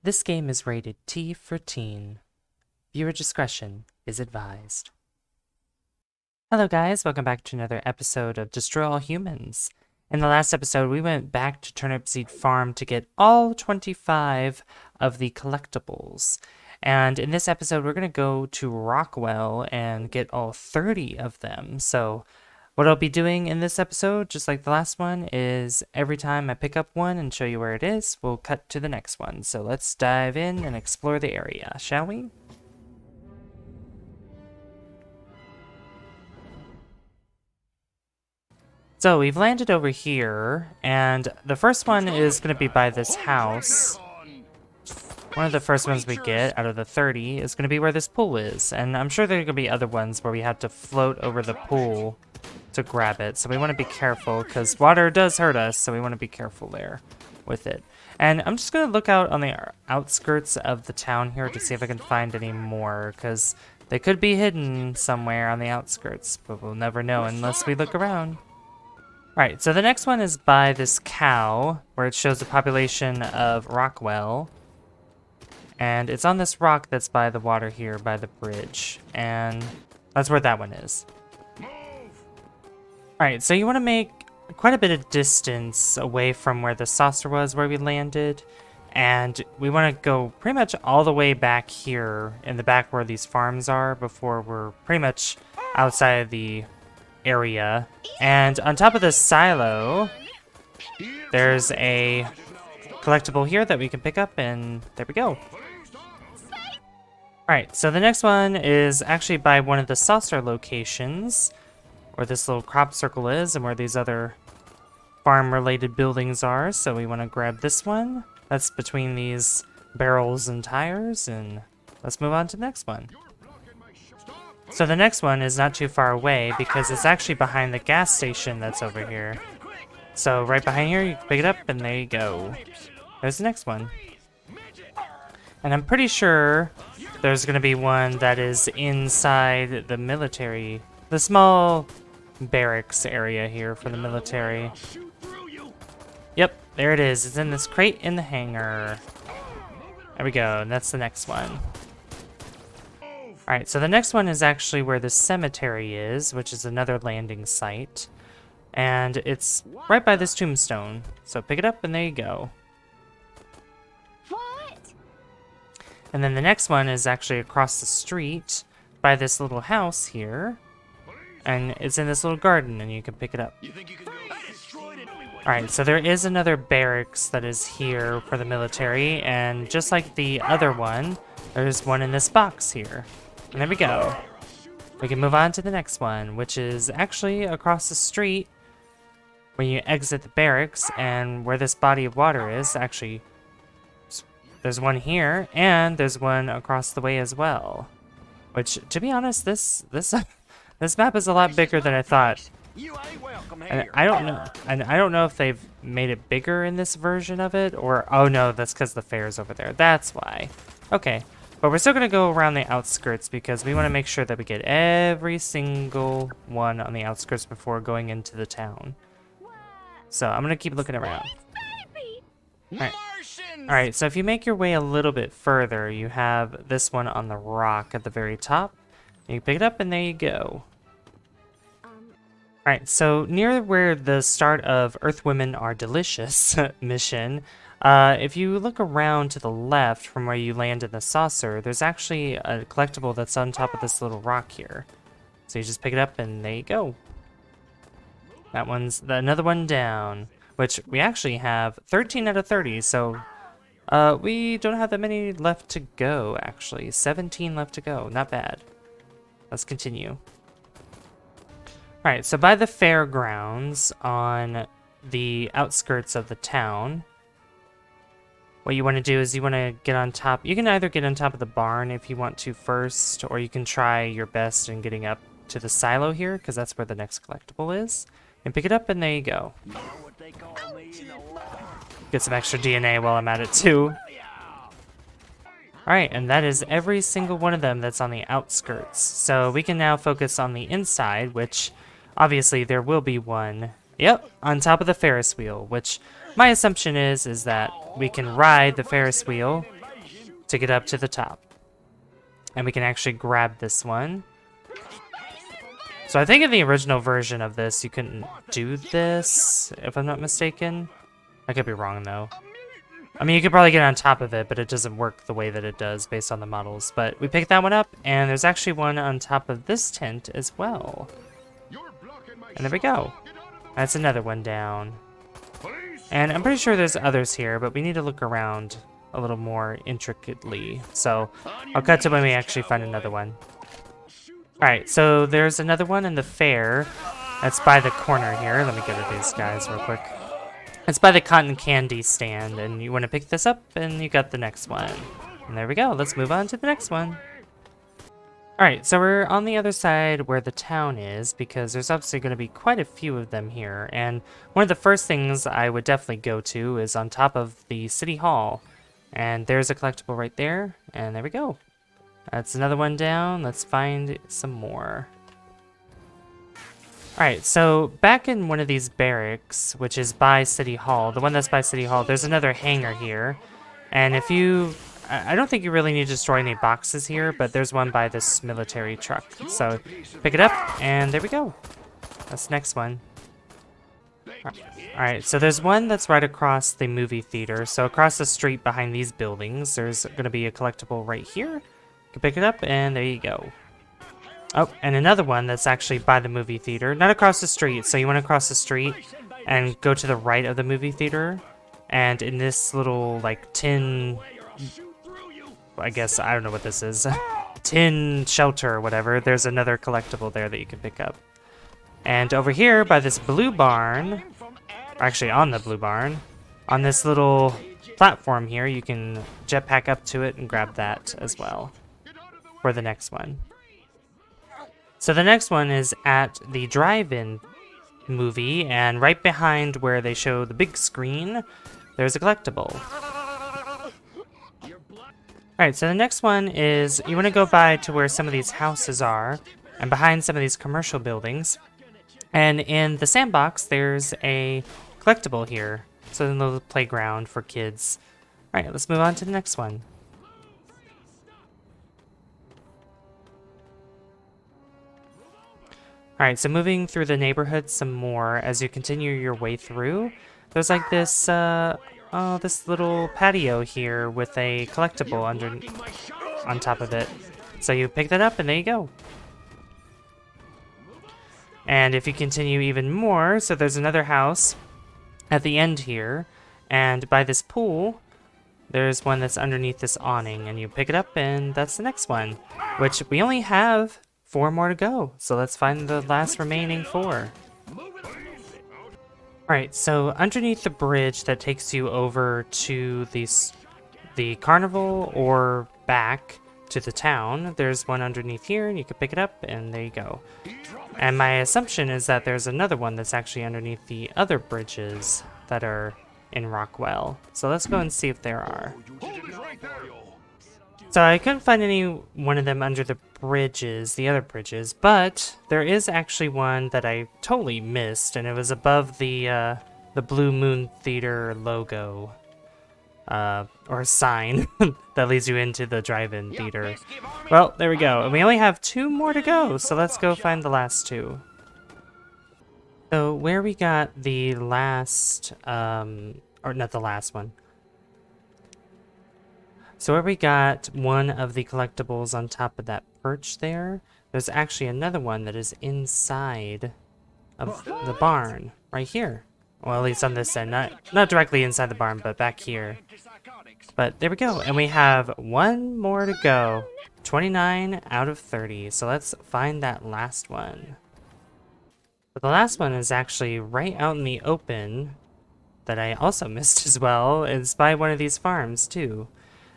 This game is rated T for teen. Viewer discretion is advised. Hello guys, welcome back to another episode of Destroy All Humans. In the last episode, we went back to Turnip Seed Farm to get all 25 of the collectibles. And in this episode, we're going to go to Rockwell and get all 30 of them. So what I'll be doing in this episode, just like the last one, is every time I pick up one and show you where it is, we'll cut to the next one. So let's dive in and explore the area, shall we? So we've landed over here, and the first one is going to be by this house. One of the first ones we get out of the 30 is going to be where this pool is, and I'm sure there are going to be other ones where we have to float over the pool to grab it, so we want to be careful, because water does hurt us, so we want to be careful there with it. And I'm just going to look out on the outskirts of the town here to see if I can find any more, because they could be hidden somewhere on the outskirts, but we'll never know unless we look around. Alright, so the next one is by this cow, where it shows the population of Rockwell. And it's on this rock that's by the water here, by the bridge. And that's where that one is. Alright, so you want to make quite a bit of distance away from where the saucer was, where we landed. And we want to go pretty much all the way back here, in the back where these farms are, before we're pretty much outside of the area. And on top of this silo, there's a collectible here that we can pick up, and there we go. Alright, so the next one is actually by one of the saucer locations, where this little crop circle is, and where these other farm-related buildings are, so we want to grab this one. That's between these barrels and tires, and let's move on to the next one. So the next one is not too far away because it's actually behind the gas station that's over here. So right behind here, you can pick it up and there you go. There's the next one. And I'm pretty sure there's going to be one that is inside the military, the small barracks area here for the military. Yep, there it is. It's in this crate in the hangar. There we go, and that's the next one. Alright, so the next one is actually where the cemetery is, which is another landing site. And it's right by this tombstone. So pick it up and there you go. What? And then the next one is actually across the street by this little house here. And it's in this little garden and you can pick it up. Alright, so there is another barracks that is here for the military. And just like the other one, there's one in this box here. And there we go. We can move on to the next one, which is actually across the street when you exit the barracks, and where this body of water is. Actually, there's one here, and there's one across the way as well. Which, to be honest, this map is a lot bigger than I thought. And I don't know if they've made it bigger in this version of it, or oh no, that's because the fair's over there. That's why. Okay. But we're still going to go around the outskirts because we want to make sure that we get every single one on the outskirts before going into the town. So I'm going to keep looking around. Alright, so if you make your way a little bit further, you have this one on the rock at the very top. You pick it up and there you go. Alright, so near where the start of Earth Women Are Delicious mission, if you look around to the left from where you land in the saucer, there's actually a collectible that's on top of this little rock here. So you just pick it up and there you go. That one's another one down, which we actually have 13 out of 30, so we don't have that many left to go, actually. 17 left to go, not bad. Let's continue. Alright, so by the fairgrounds on the outskirts of the town, what you want to do is you want to get on top. You can either get on top of the barn if you want to first, or you can try your best in getting up to the silo here, because that's where the next collectible is. And pick it up, and there you go. Get some extra DNA while I'm at it, too. Alright, and that is every single one of them that's on the outskirts. So we can now focus on the inside, which obviously there will be one. Yep, on top of the Ferris wheel, which my assumption is that we can ride the Ferris wheel to get up to the top. And we can actually grab this one. So I think in the original version of this, you couldn't do this, if I'm not mistaken. I could be wrong, though. I mean, you could probably get on top of it, but it doesn't work the way that it does based on the models. But we picked that one up, and there's actually one on top of this tent as well. And there we go. That's another one down. And I'm pretty sure there's others here, but we need to look around a little more intricately. So I'll cut to when we actually find another one. Alright, so there's another one in the fair. That's by the corner here. Let me get at these guys real quick. It's by the cotton candy stand, and you want to pick this up, and you got the next one. And there we go. Let's move on to the next one. Alright, so we're on the other side where the town is, because there's obviously going to be quite a few of them here. And one of the first things I would definitely go to is on top of the city hall. And there's a collectible right there, and there we go. That's another one down. Let's find some more. Alright, so back in one of these barracks, which is by City Hall, the one that's by City Hall, there's another hangar here. And if you... I don't think you really need to destroy any boxes here, but there's one by this military truck. So pick it up, and there we go. That's the next one. Alright, so there's one that's right across the movie theater. So across the street behind these buildings, there's going to be a collectible right here. You can pick it up, and there you go. Oh, and another one that's actually by the movie theater. Not across the street, so you want to cross the street and go to the right of the movie theater. And in this little, like, tin... I guess, I don't know what this is. Tin shelter or whatever. There's another collectible there that you can pick up. And over here, by this blue barn... Actually, on the blue barn. On this little platform here, you can jetpack up to it and grab that as well. For the next one. So the next one is at the drive-in movie, and right behind where they show the big screen, there's a collectible. Alright, so the next one is, you want to go by to where some of these houses are, and behind some of these commercial buildings. And in the sandbox, there's a collectible here. So a little playground for kids. Alright, let's move on to the next one. Alright, so moving through the neighborhood some more, as you continue your way through, there's like this, this little patio here with a collectible on top of it. So you pick that up, and there you go. And if you continue even more, so there's another house at the end here, and by this pool, there's one that's underneath this awning, and you pick it up, and that's the next one, which we only have 4 more to go, so let's find the last remaining 4. Alright, so underneath the bridge that takes you over to the carnival or back to the town, there's one underneath here, and you can pick it up, and there you go. And my assumption is that there's another one that's actually underneath the other bridges that are in Rockwell. So let's go and see if there are. So I couldn't find any one of them under the bridges, the other bridges, but there is actually one that I totally missed, and it was above the Blue Moon Theater logo, or sign that leads you into the drive-in theater. Well, there we go, and we only have 2 more to go, so let's go find the last 2. So where we got the last, or not the last one. So where we got one of the collectibles on top of that perch there, there's actually another one that is inside of the barn, right here. Well, at least on this end, not directly inside the barn, but back here. But there we go, and we have 1 more to go. 29 out of 30, so let's find that last one. But the last one is actually right out in the open, that I also missed as well. It's by one of these farms, too.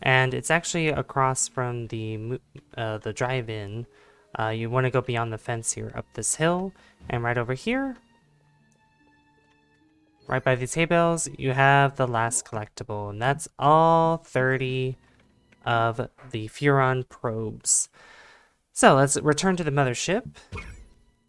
And it's actually across from the drive-in. You want to go beyond the fence here, up this hill, and right over here, right by these hay bales, you have the last collectible, and that's all 30 of the Furon probes. So let's return to the mothership,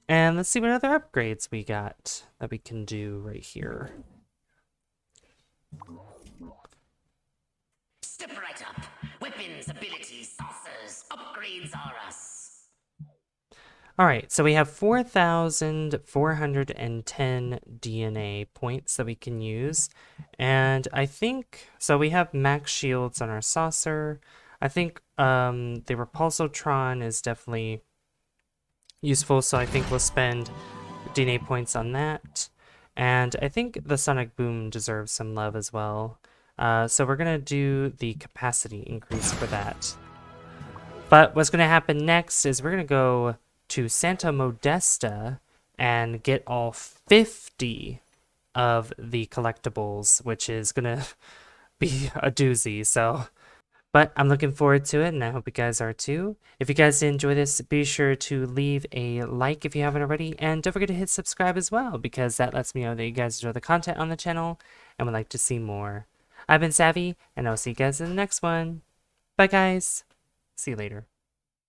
and let's see what other upgrades we got that we can do right here. Step right up. We're weapons, abilities, saucers, upgrades are us. Alright, so we have 4,410 DNA points that we can use. And I think, so we have max shields on our saucer. I think the Repulsotron is definitely useful, so I think we'll spend DNA points on that. And I think the Sonic Boom deserves some love as well. So we're going to do the capacity increase for that. But what's going to happen next is we're going to go to Santa Modesta and get all 50 of the collectibles, which is going to be a doozy. But I'm looking forward to it, and I hope you guys are too. If you guys did enjoy this, be sure to leave a like if you haven't already, and don't forget to hit subscribe as well, because that lets me know that you guys enjoy the content on the channel and would like to see more. I've been Savvy, and I'll see you guys in the next one. Bye, guys. See you later.